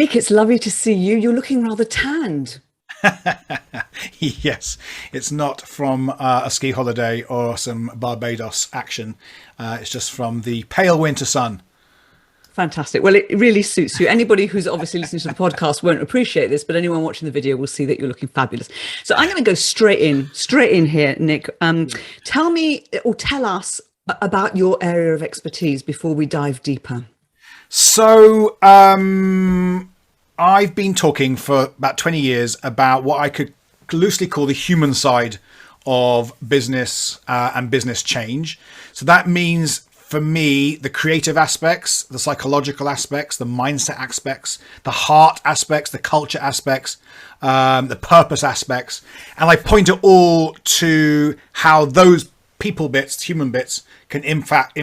Nick, it's lovely to see you. You're looking rather tanned. Yes, it's not from a ski holiday or some Barbados action. It's just from the pale winter sun. Fantastic. Well, it really suits you. Anybody who's obviously listening to the podcast won't appreciate this, but anyone watching the video will see that you're looking fabulous. So I'm going to go straight in here, Nick. Tell me or tell us about your area of expertise before we dive deeper. So I've been talking for about 20 years about what I could loosely call the human side of business and business change. So that means, for me, the creative aspects, the psychological aspects, the mindset aspects, the heart aspects, the culture aspects, the purpose aspects. And I point it all to how those people bits, human bits, can impact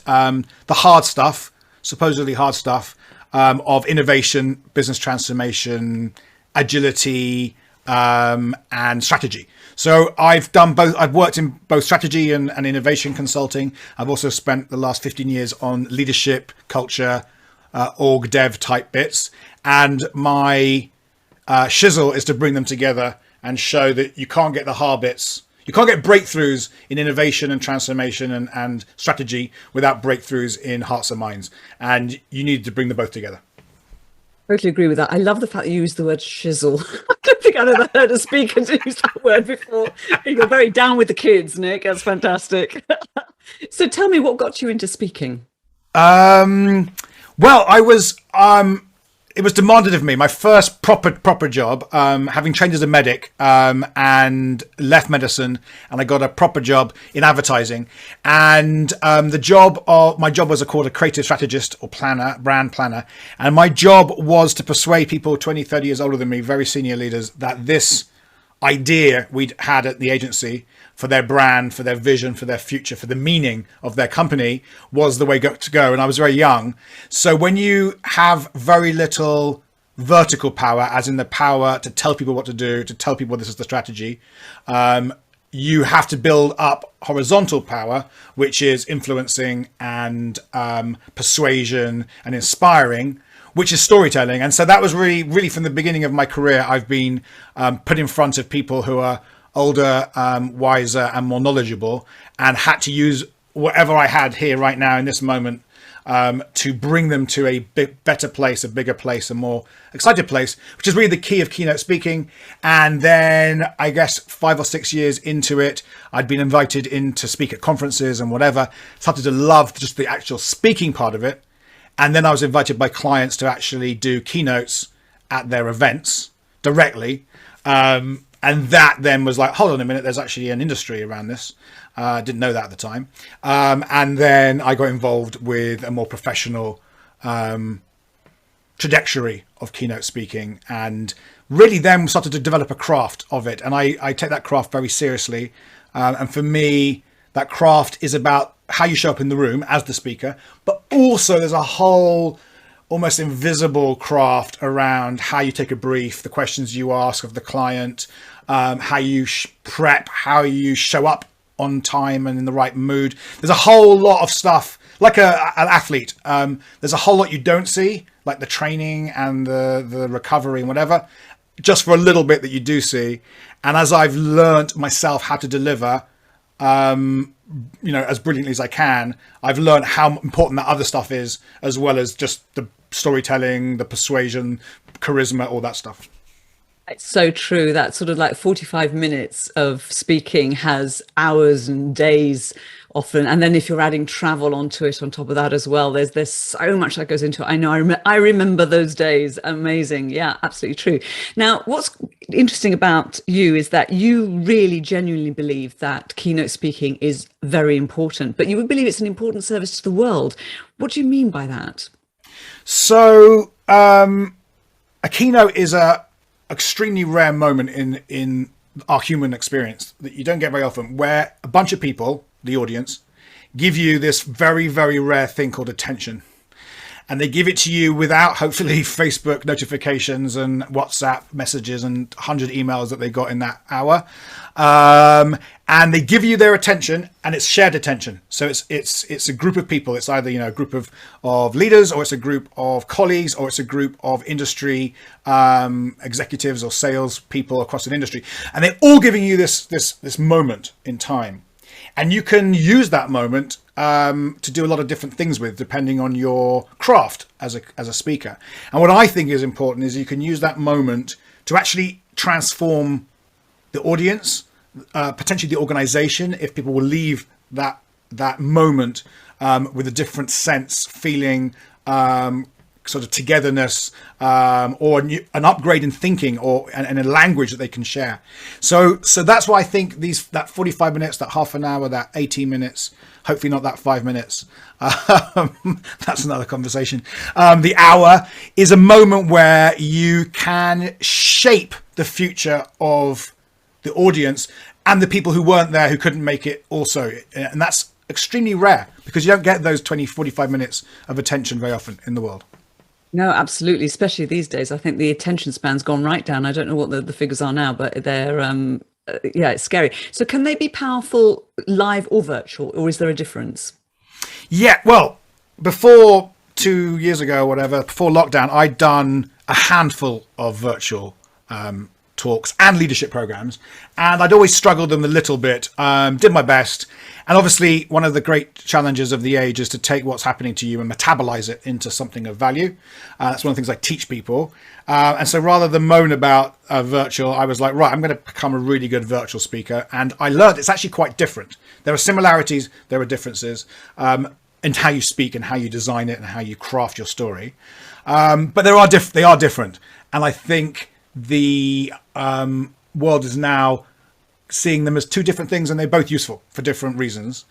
the hard stuff, supposedly hard stuff, of innovation, business transformation, agility, and strategy. So I've done both. I've worked in both strategy and innovation consulting. I've also spent the last 15 years on leadership, culture, org dev type bits. And my shizzle is to bring them together and show that you can't get the hard bits. You can't get breakthroughs in innovation and transformation and strategy without breakthroughs in hearts and minds. And you need to bring them both together. Totally agree with that. I love the fact that you used the word shizzle. I don't think I've ever heard a speaker use that word before. You're very down with the kids, Nick. That's fantastic. So tell me, what got you into speaking? Well, it was demanded of me. My first proper job, having trained as a medic, and left medicine, and I got a proper job in advertising. And my job was called a creative strategist or planner, brand planner. And my job was to persuade people 20, 30 years older than me, very senior leaders, that this idea we'd had at the agency for their brand, for their vision, for their future, for the meaning of their company was the way to go. And I was very young. So when you have very little vertical power, as in the power to tell people what to do, to tell people this is the strategy, you have to build up horizontal power, which is influencing and persuasion and inspiring, which is storytelling. And so that was really from the beginning of my career, I've been put in front of people who are older, wiser and more knowledgeable, and had to use whatever I had here right now in this moment to bring them to a better place, a bigger place, a more excited place, which is really the key of keynote speaking. And then I guess 5 or 6 years into it, I'd been invited in to speak at conferences and whatever, started to love just the actual speaking part of it. And then I was invited by clients to actually do keynotes at their events directly. And that then was like, hold on a minute, there's actually an industry around this. I didn't know that at the time. And then I got involved with a more professional trajectory of keynote speaking, and really then started to develop a craft of it. And I take that craft very seriously. And for me, that craft is about how you show up in the room as the speaker, but also there's a whole almost invisible craft around how you take a brief, the questions you ask of the client, how you prep, how you show up on time and in the right mood. There's a whole lot of stuff, like an athlete. There's a whole lot you don't see, like the training and the recovery and whatever, just for a little bit that you do see. And as I've learned myself how to deliver, as brilliantly as I can, I've learned how important that other stuff is, as well as just the storytelling, the persuasion, charisma, all that stuff. It's so true. That sort of like 45 minutes of speaking has hours and days often. And then if you're adding travel onto it on top of that as well, there's so much that goes into it. I know, I remember those days. Amazing. Yeah, absolutely true. Now, what's interesting about you is that you really genuinely believe that keynote speaking is very important, but you would believe it's an important service to the world. What do you mean by that? So a keynote is a extremely rare moment in our human experience that you don't get very often, where a bunch of people, the audience, give you this very, very rare thing called attention. And they give it to you without, hopefully, Facebook notifications and WhatsApp messages and 100 emails that they got in that hour. and they give you their attention, and it's shared attention. So it's a group of people. It's either, a group of leaders, or it's a group of colleagues, or it's a group of industry executives or sales people across an industry, and they're all giving you this moment in time. And you can use that moment to do a lot of different things with, depending on your craft as a speaker. And what I think is important is you can use that moment to actually transform the audience, potentially the organization, if people will leave that moment with a different sense, feeling, sort of togetherness, or an upgrade in thinking, and a language that they can share. So that's why I think that 45 minutes, that half an hour, that 18 minutes, hopefully not that 5 minutes. That's another conversation. The hour is a moment where you can shape the future of the audience and the people who weren't there, who couldn't make it also. And that's extremely rare, because you don't get those 20, 45 minutes of attention very often in the world. No, absolutely. Especially these days. I think the attention span's gone right down. I don't know what the figures are now, but they're, yeah, it's scary. So can they be powerful live or virtual, or is there a difference? Yeah, well, before 2 years ago, whatever, before lockdown, I'd done a handful of virtual talks and leadership programs, and I'd always struggled them a little bit, did my best. And obviously, one of the great challenges of the age is to take what's happening to you and metabolize it into something of value. That's one of the things I teach people. And so rather than moan about virtual, I was like, right, I'm going to become a really good virtual speaker. And I learned it's actually quite different. There are similarities, there are differences in how you speak and how you design it and how you craft your story. But they are different. And I think the world is now seeing them as two different things, and they're both useful for different reasons.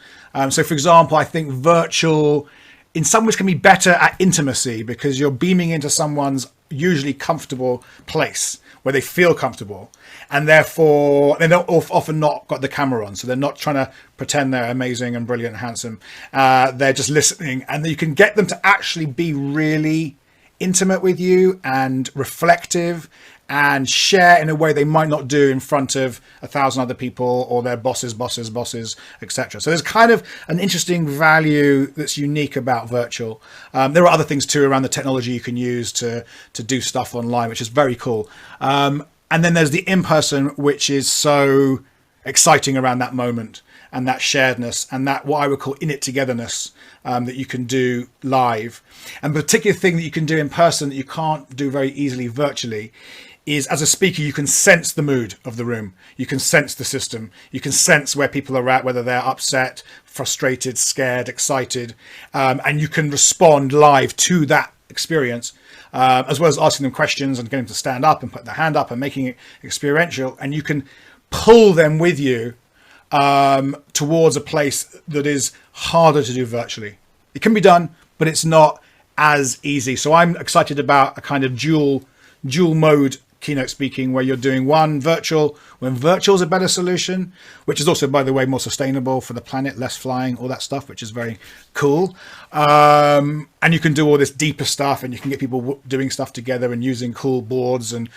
So for example, I think virtual in some ways can be better at intimacy, because you're beaming into someone's usually comfortable place where they feel comfortable, and therefore they're often not got the camera on, so they're not trying to pretend they're amazing and brilliant and handsome. They're just listening, and you can get them to actually be really intimate with you and reflective and share in a way they might not do in front of 1,000 other people or their bosses, etc. So there's kind of an interesting value that's unique about virtual. There are other things too around the technology you can use to do stuff online, which is very cool. And then there's the in-person, which is so exciting around that moment and that sharedness and that what I would call in it togetherness that you can do live. And the particular thing that you can do in person that you can't do very easily virtually is, as a speaker, you can sense the mood of the room. You can sense the system. You can sense where people are at, whether they're upset, frustrated, scared, excited, and you can respond live to that experience, as well as asking them questions and getting them to stand up and put their hand up and making it experiential. And you can pull them with you towards a place that is harder to do virtually. It can be done, but it's not as easy. So I'm excited about a kind of dual mode keynote speaking, where you're doing one virtual when virtual is a better solution, which is also, by the way, more sustainable for the planet, less flying, all that stuff, which is very cool. And you can do all this deeper stuff, and you can get people doing stuff together and using cool boards and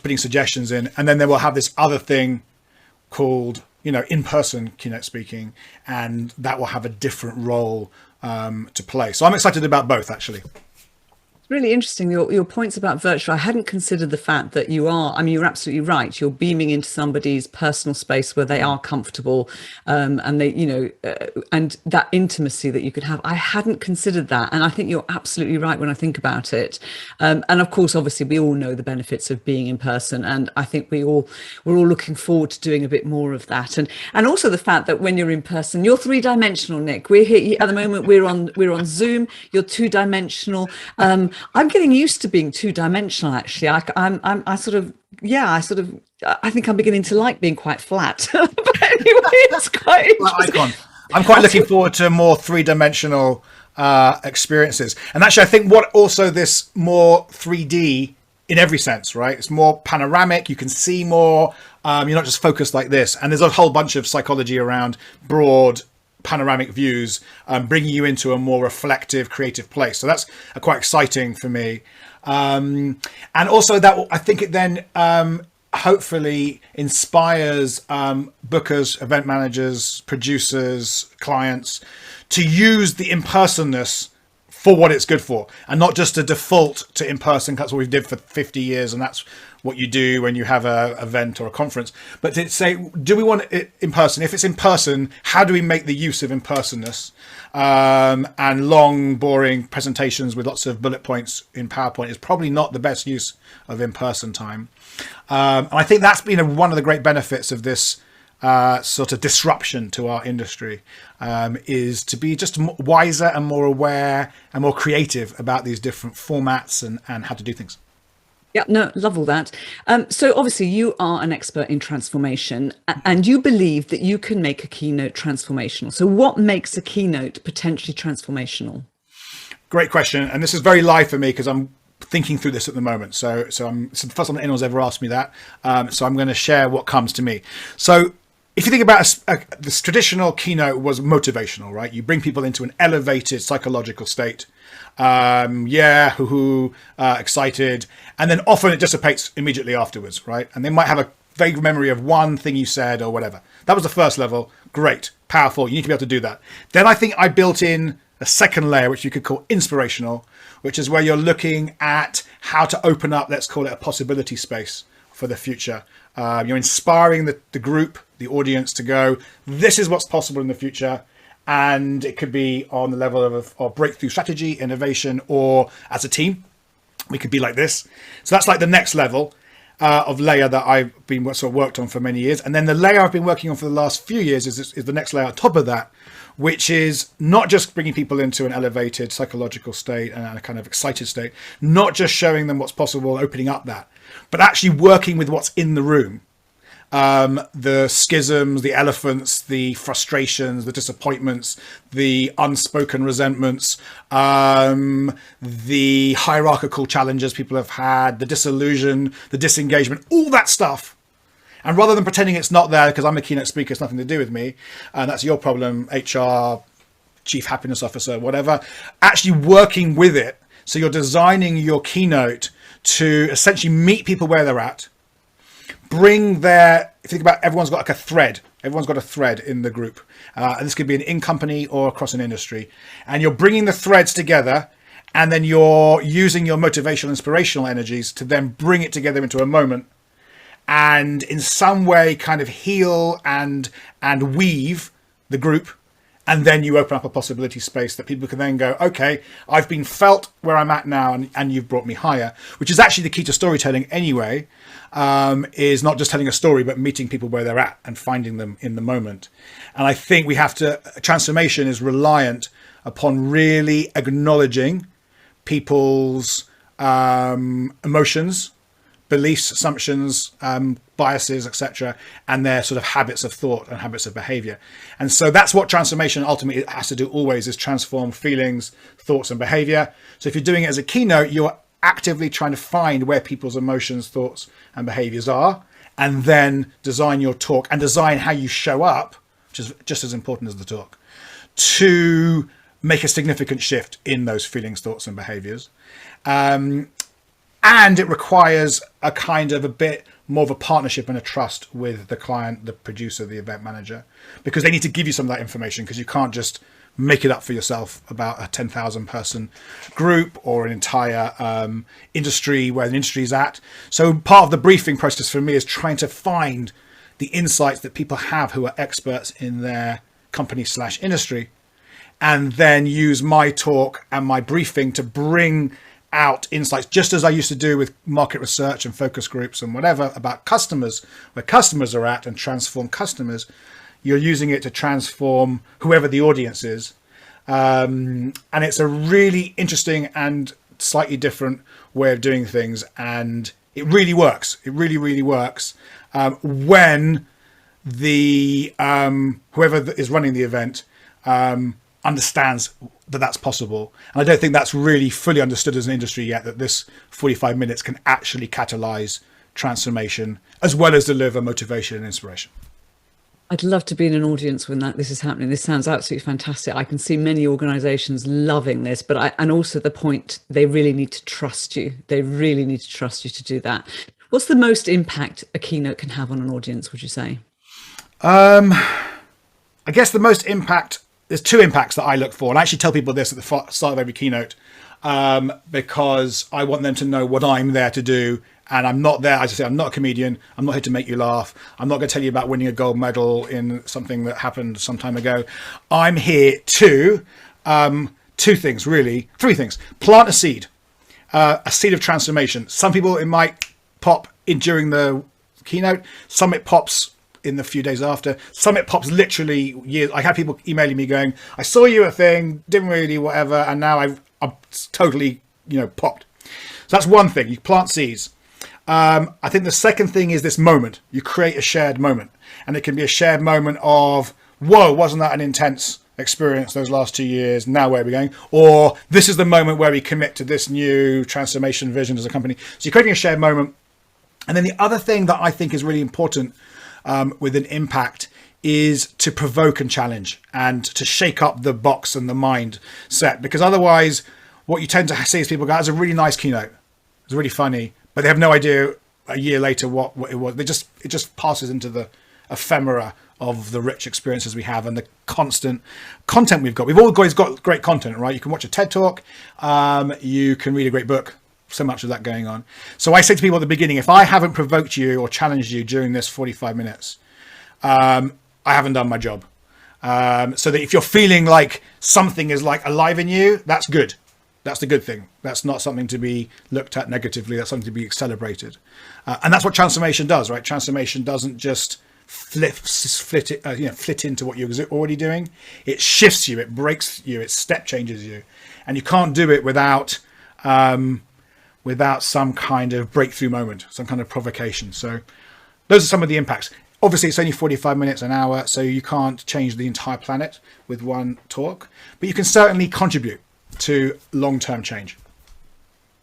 putting suggestions in. And then they will have this other thing called, in-person keynote speaking, and that will have a different role to play. So I'm excited about both, actually. Really interesting, your points about virtual. I hadn't considered the fact that you're absolutely right. You're beaming into somebody's personal space where they are comfortable, and they, and that intimacy that you could have. I hadn't considered that, and I think you're absolutely right when I think about it. And of course, obviously, we all know the benefits of being in person, and I think we're all looking forward to doing a bit more of that. And also the fact that when you're in person, you're three-dimensional, Nick. We're here at the moment. We're on Zoom. You're two-dimensional. I'm getting used to being two-dimensional, actually. I think I'm beginning to like being quite flat. But anyway, it's quite interesting. I'm quite looking forward to more three-dimensional experiences. And actually, I think what also this more 3D in every sense, right? It's more panoramic. You can see more. You're not just focused like this. And there's a whole bunch of psychology around broad panoramic views, bringing you into a more reflective, creative place. So that's quite exciting for me. And also that I think it then hopefully inspires bookers, event managers, producers, clients to use the impersonness for what it's good for, and not just to default to in person. That's what we did for 50 years, and that's what you do when you have a event or a conference. But to say, do we want it in person? If it's in person, how do we make the use of impersonness? And long, boring presentations with lots of bullet points in PowerPoint is probably not the best use of in-person time. And I think that's been one of the great benefits of this sort of disruption to our industry, is to be just wiser and more aware and more creative about these different formats and how to do things. Yeah, no, love all that. So obviously you are an expert in transformation, and you believe that you can make a keynote transformational. So what makes a keynote potentially transformational? Great question. And this is very live for me because I'm thinking through this at the moment. So it's the first time anyone's ever asked me that. So I'm going to share what comes to me. So if you think about this traditional keynote was motivational, right? You bring people into an elevated psychological state. Excited. And then often it dissipates immediately afterwards, right? And they might have a vague memory of one thing you said or whatever. That was the first level. Great, powerful. You need to be able to do that. Then I think I built in a second layer, which you could call inspirational, which is where you're looking at how to open up, let's call it a possibility space for the future. You're inspiring the group, the audience to go, this is what's possible in the future. And it could be on the level of breakthrough strategy, innovation, or as a team. We could be like this. So that's like the next level of layer that I've been sort of worked on for many years. And then the layer I've been working on for the last few years is the next layer on top of that, which is not just bringing people into an elevated psychological state and a kind of excited state, not just showing them what's possible, opening up that, but actually working with what's in the room. The schisms, the elephants, the frustrations, the disappointments, the unspoken resentments, the hierarchical challenges people have had, the disillusion, the disengagement, all that stuff. And rather than pretending it's not there because I'm a keynote speaker, it's nothing to do with me, and that's your problem, HR, chief happiness officer, whatever, actually working with it. So you're designing your keynote to essentially meet people where they're at. Bring their, if you think about, everyone's got like a thread. Everyone's got a thread in the group. And this could be an in-company or across an industry. And you're bringing the threads together, and then you're using your motivational, inspirational energies to then bring it together into a moment and in some way kind of heal and weave the group. And then you open up a possibility space that people can then go, okay, I've been felt where I'm at now, and you've brought me higher, which is actually the key to storytelling anyway, is not just telling a story, but meeting people where they're at and finding them in the moment. And I think transformation is reliant upon really acknowledging people's emotions, beliefs, assumptions, biases, etc., and their sort of habits of thought and habits of behavior. And so that's what transformation ultimately has to do always, is transform feelings, thoughts, and behavior. So if you're doing it as a keynote, you're actively trying to find where people's emotions, thoughts, and behaviors are, and then design your talk and design how you show up, which is just as important as the talk, to make a significant shift in those feelings, thoughts, and behaviors. And it requires a kind of a bit more of a partnership and a trust with the client, the producer, the event manager, because they need to give you some of that information, because you can't just make it up for yourself about a 10,000 person group or an entire industry where the industry is at. So part of the briefing process for me is trying to find the insights that people have who are experts in their company/industry, and then use my talk and my briefing to bring out insights, just as I used to do with market research and focus groups and whatever, about customers, where customers are at, and transform customers. You're using it to transform whoever the audience is. And it's a really interesting and slightly different way of doing things. And it really works. It really, really works when the whoever is running the event understands that that's possible. And I don't think that's really fully understood as an industry yet, that this 45 minutes can actually catalyze transformation as well as deliver motivation and inspiration. I'd love to be in an audience when this is happening. This sounds absolutely fantastic. I can see many organizations loving this, and also the point, they really need to trust you. They really need to trust you to do that. What's the most impact a keynote can have on an audience, would you say? I guess the most impact, there's two impacts that I look for. And I actually tell people this at the start of every keynote, because I want them to know what I'm there to do. And I'm not there, as I say, I'm not a comedian. I'm not here to make you laugh. I'm not going to tell you about winning a gold medal in something that happened some time ago. I'm here to, two things, really, three things. Plant a seed of transformation. Some people, it might pop in during the keynote. Some it pops in the few days after. Some it pops literally years. I have people emailing me going, I saw you a thing, didn't really whatever, and now I'm totally, popped. So that's one thing. You plant seeds. I think the second thing is this moment. You create a shared moment, and it can be a shared moment of, whoa, wasn't that an intense experience those last 2 years? Now where are we going? Or this is the moment where we commit to this new transformation vision as a company. So you're creating a shared moment. And then the other thing that I think is really important with an impact is to provoke and challenge and to shake up the box and the mindset, because otherwise what you tend to see is people go, that's a really nice keynote, it's really funny, but they have no idea a year later what it was. It just passes into the ephemera of the rich experiences we have and the constant content we've got. We've always got great content, right? You can watch a TED talk, you can read a great book, so much of that going on. So I say to people at the beginning, if I haven't provoked you or challenged you during this 45 minutes, I haven't done my job. So that if you're feeling like something is like alive in you, that's good. That's the good thing. That's not something to be looked at negatively. That's something to be celebrated. And that's what transformation does, right? Transformation doesn't just flit into what you're already doing. It shifts you, it breaks you, it step changes you. And you can't do it without some kind of breakthrough moment, some kind of provocation. So those are some of the impacts. Obviously, it's only 45 minutes, an hour, so you can't change the entire planet with one talk, but you can certainly contribute to long-term change.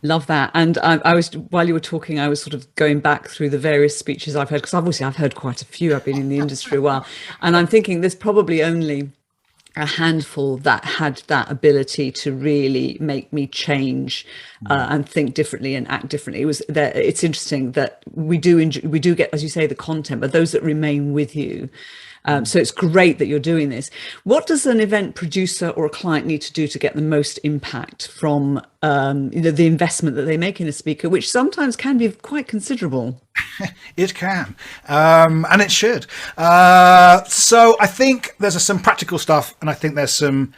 Love that. And I was, while you were talking, I was sort of going back through the various speeches I've heard, because obviously I've heard quite a few. I've been in the industry a while, and I'm thinking there's probably only a handful that had that ability to really make me change and think differently and act differently. It's interesting that we do get, as you say, the content, but those that remain with you. So it's great that you're doing this. What does an event producer or a client need to do to get the most impact from the investment that they make in a speaker, which sometimes can be quite considerable? It can, and it should. So I think there's some practical stuff, and I think there's some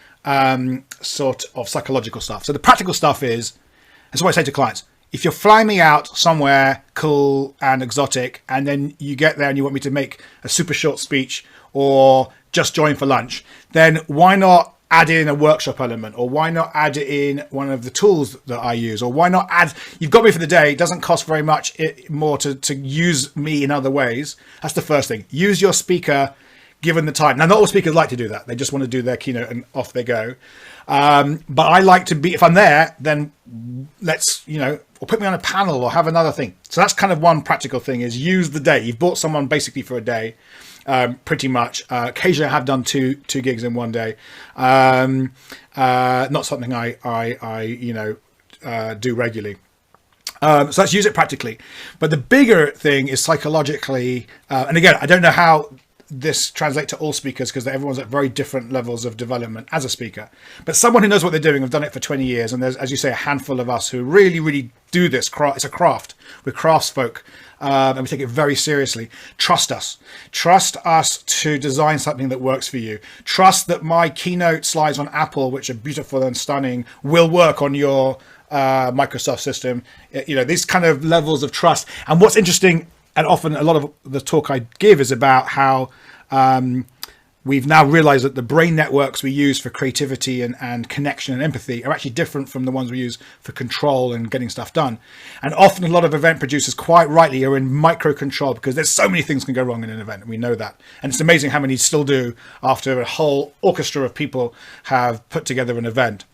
sort of psychological stuff. So the practical stuff that's what I say to clients. If you're flying me out somewhere cool and exotic, and then you get there and you want me to make a super short speech or just join for lunch, then why not add in a workshop element, or why not add in one of the tools that I use, or why not add, you've got me for the day, it doesn't cost very much more to use me in other ways. That's the first thing. Use your speaker given the time. Now, not all speakers like to do that. They just want to do their keynote and off they go. But I like to be, if I'm there, then let's, or put me on a panel or have another thing. So that's kind of one practical thing, is use the day. You've bought someone basically for a day, pretty much. Occasionally I have done two gigs in one day. Not something I do regularly. So let's use it practically. But the bigger thing is psychologically, and again, I don't know how this translates to all speakers, because everyone's at very different levels of development as a speaker, but someone who knows what they're doing, have done it for 20 years. And there's, as you say, a handful of us who really, really do this. It's a craft. We're craftsfolk, and we take it very seriously. Trust us to design something that works for you. Trust that my keynote slides on Apple, which are beautiful and stunning, will work on your Microsoft system. These kind of levels of trust. And what's interesting, and often a lot of the talk I give is about how we've now realized that the brain networks we use for creativity and connection and empathy are actually different from the ones we use for control and getting stuff done. And often a lot of event producers, quite rightly, are in micro control, because there's so many things can go wrong in an event, and we know that. And it's amazing how many still do after a whole orchestra of people have put together an event.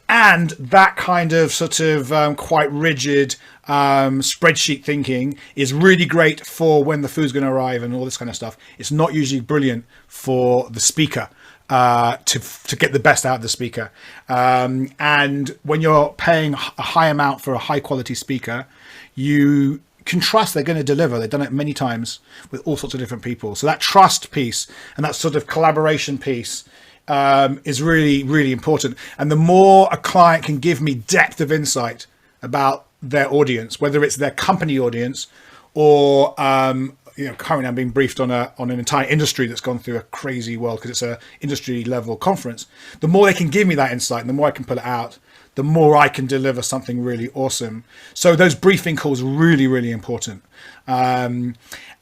And that kind of sort of quite rigid spreadsheet thinking is really great for when the food's going to arrive and all this kind of stuff. It's not usually brilliant for the speaker. to get the best out of the speaker. And when you're paying a high amount for a high quality speaker, you can trust they're going to deliver. They've done it many times with all sorts of different people. So that trust piece and that sort of collaboration piece is really, really important. And the more a client can give me depth of insight about their audience, whether it's their company audience or currently I'm being briefed on an entire industry that's gone through a crazy world because it's a industry level conference. The more they can give me that insight and the more I can pull it out, the more I can deliver something really awesome. So those briefing calls are really, really important. And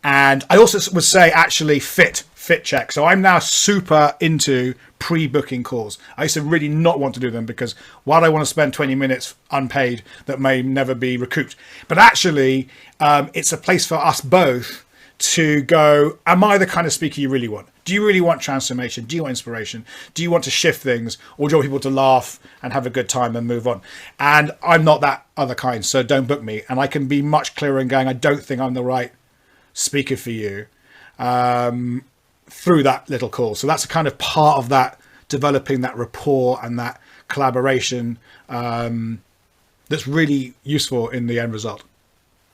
I also would say actually fit check. So I'm now super into pre-booking calls. I used to really not want to do them because why do I want to spend 20 minutes unpaid that may never be recouped? But actually, it's a place for us both to go, am I the kind of speaker you really want? Do you really want transformation? Do you want inspiration? Do you want to shift things? Or do you want people to laugh and have a good time and move on? And I'm not that other kind, so don't book me. And I can be much clearer in going, I don't think I'm the right speaker for you through that little call. So that's a kind of part of that, developing that rapport and that collaboration that's really useful in the end result.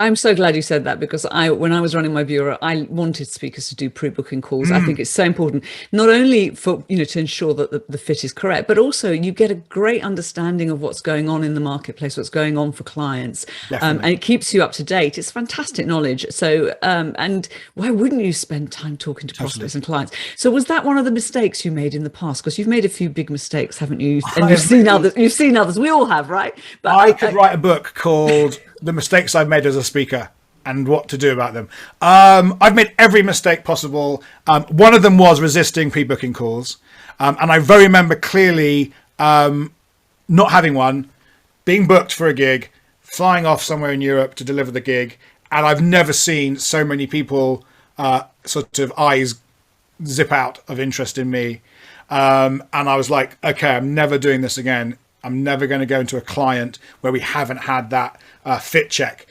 I'm so glad you said that because when I was running my bureau, I wanted speakers to do pre-booking calls. I think it's so important, not only for, to ensure that the fit is correct, but also you get a great understanding of what's going on in the marketplace, what's going on for clients. And it keeps you up to date. It's fantastic knowledge. So, and why wouldn't you spend time talking to prospects and clients? So was that one of the mistakes you made in the past? Because you've made a few big mistakes, haven't you? And you've seen others. We all have, right? But I could write a book called The Mistakes I've Made as a Speaker and What to Do About them. I've made every mistake possible. One of them was resisting pre-booking calls. And I very remember clearly not having one, being booked for a gig, flying off somewhere in Europe to deliver the gig. And I've never seen so many people sort of eyes zip out of interest in me. And I was like, okay, I'm never doing this again. I'm never going to go into a client where we haven't had that fit check.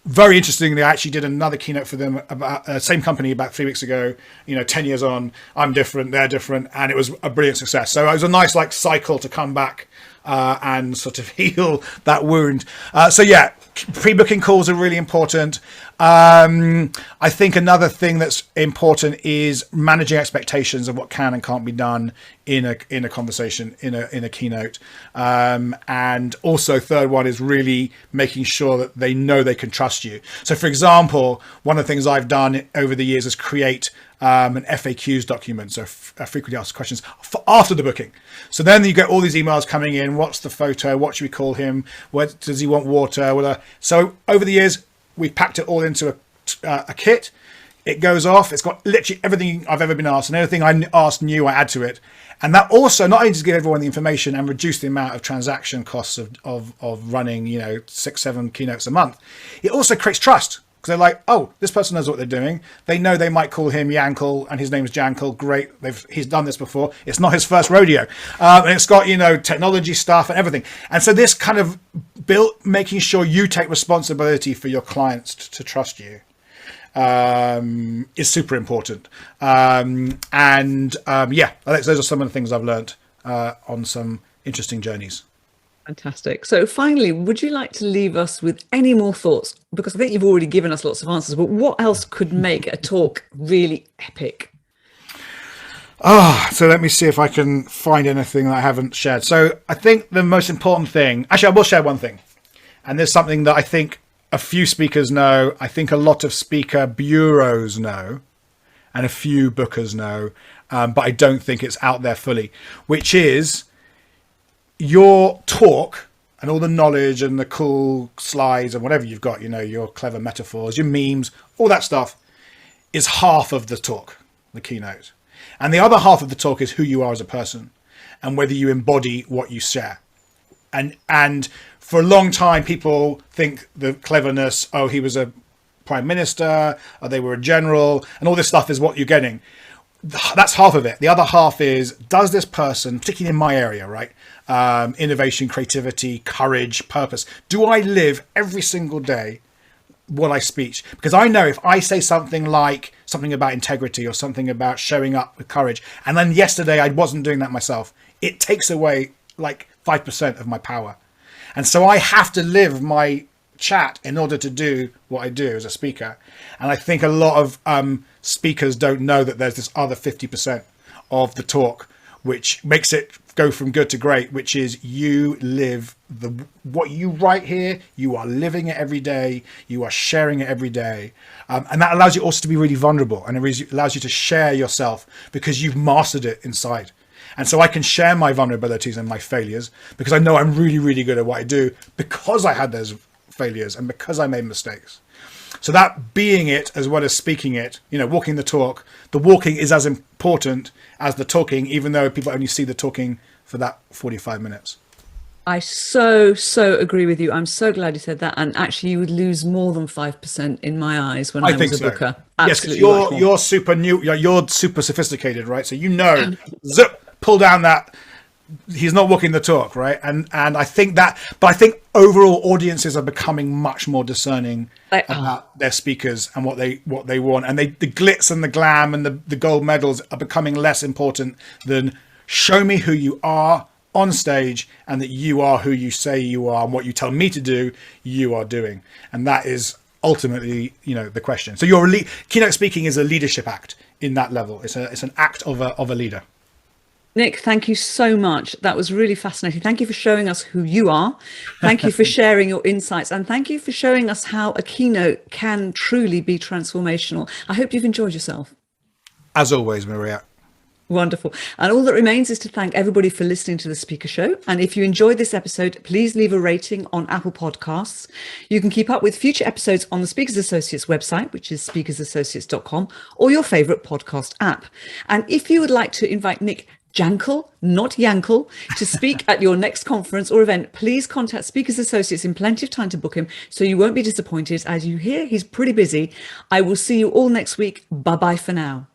Very interestingly, I actually did another keynote for them about the same company about 3 weeks ago. 10 years on, I'm different, they're different, and it was a brilliant success. So it was a nice cycle to come back and sort of heal that wound. So yeah, pre-booking calls are really important. I think another thing that's important is managing expectations of what can and can't be done in a conversation, in a keynote. And also third one is really making sure that they know they can trust you. So for example, one of the things I've done over the years is create an FAQs document, so frequently asked questions for after the booking. So then you get all these emails coming in. What's the photo? What should we call him? What does he want? Water? So over the years, we packed it all into a kit. It goes off. It's got literally everything I've ever been asked, and anything I asked new, I add to it. And that also not only does give everyone the information and reduce the amount of transaction costs of running 6-7 keynotes a month, it also creates trust. Because they're like, oh, this person knows what they're doing. They know they might call him Jankel, and his name's Jankel. Great, he's done this before. It's not his first rodeo, and it's got technology stuff and everything. And so this kind of making sure you take responsibility for your clients to trust you is super important. Yeah, those are some of the things I've learned on some interesting journeys. Fantastic. So finally, would you like to leave us with any more thoughts? Because I think you've already given us lots of answers, but what else could make a talk really epic? So let me see if I can find anything that I haven't shared. So I think the most important thing, actually, I will share one thing. And there's something that I think a few speakers know. I think a lot of speaker bureaus know, and a few bookers know, but I don't think it's out there fully, which is your talk and all the knowledge and the cool slides and whatever you've got, your clever metaphors, your memes, all that stuff is half of the talk, the keynote. And the other half of the talk is who you are as a person and whether you embody what you share. And for a long time, people think the cleverness, oh, he was a prime minister, or they were a general, and all this stuff is what you're getting. That's half of it. The other half is, does this person, particularly in my area, right? Innovation, creativity, courage, purpose. Do I live every single day what I speak? Because I know if I say something like something about integrity or something about showing up with courage. And then yesterday I wasn't doing that myself. It takes away like 5% of my power. And so I have to live my chat in order to do what I do as a speaker. And I think a lot of speakers don't know that there's this other 50% of the talk, which makes it go from good to great, which is you live what you write here, you are living it every day, you are sharing it every day. And that allows you also to be really vulnerable, and it allows you to share yourself because you've mastered it inside. And so I can share my vulnerabilities and my failures because I know I'm really, really good at what I do because I had those failures and because I made mistakes. So that being it as well as speaking it, walking the talk, the walking is as important as the talking, even though people only see the talking for that 45 minutes. I so agree with you. I'm so glad you said that. And actually, you would lose more than 5% in my eyes when I was a booker. Absolutely. Yes, because you're super new. You're super sophisticated, right? So zip, pull down that. He's not walking the talk, right? And I think that, but I think overall audiences are becoming much more discerning about their speakers and what they want. And the glitz and the glam and the gold medals are becoming less important than show me who you are on stage and that you are who you say you are, and what you tell me to do, you are doing. And that is ultimately, the question. So keynote speaking is a leadership act in that level. It's an act of a leader. Nick, thank you so much. That was really fascinating. Thank you for showing us who you are. Thank you for sharing your insights. And thank you for showing us how a keynote can truly be transformational. I hope you've enjoyed yourself. As always, Maria. Wonderful. And all that remains is to thank everybody for listening to the Speaker Show. And if you enjoyed this episode, please leave a rating on Apple Podcasts. You can keep up with future episodes on the Speakers Associates website, which is speakersassociates.com, or your favorite podcast app. And if you would like to invite Nick Jankel, not Yankel, to speak at your next conference or event, please contact Speakers Associates in plenty of time to book him, so you won't be disappointed. As you hear, he's pretty busy. I will see you all next week. Bye-bye for now.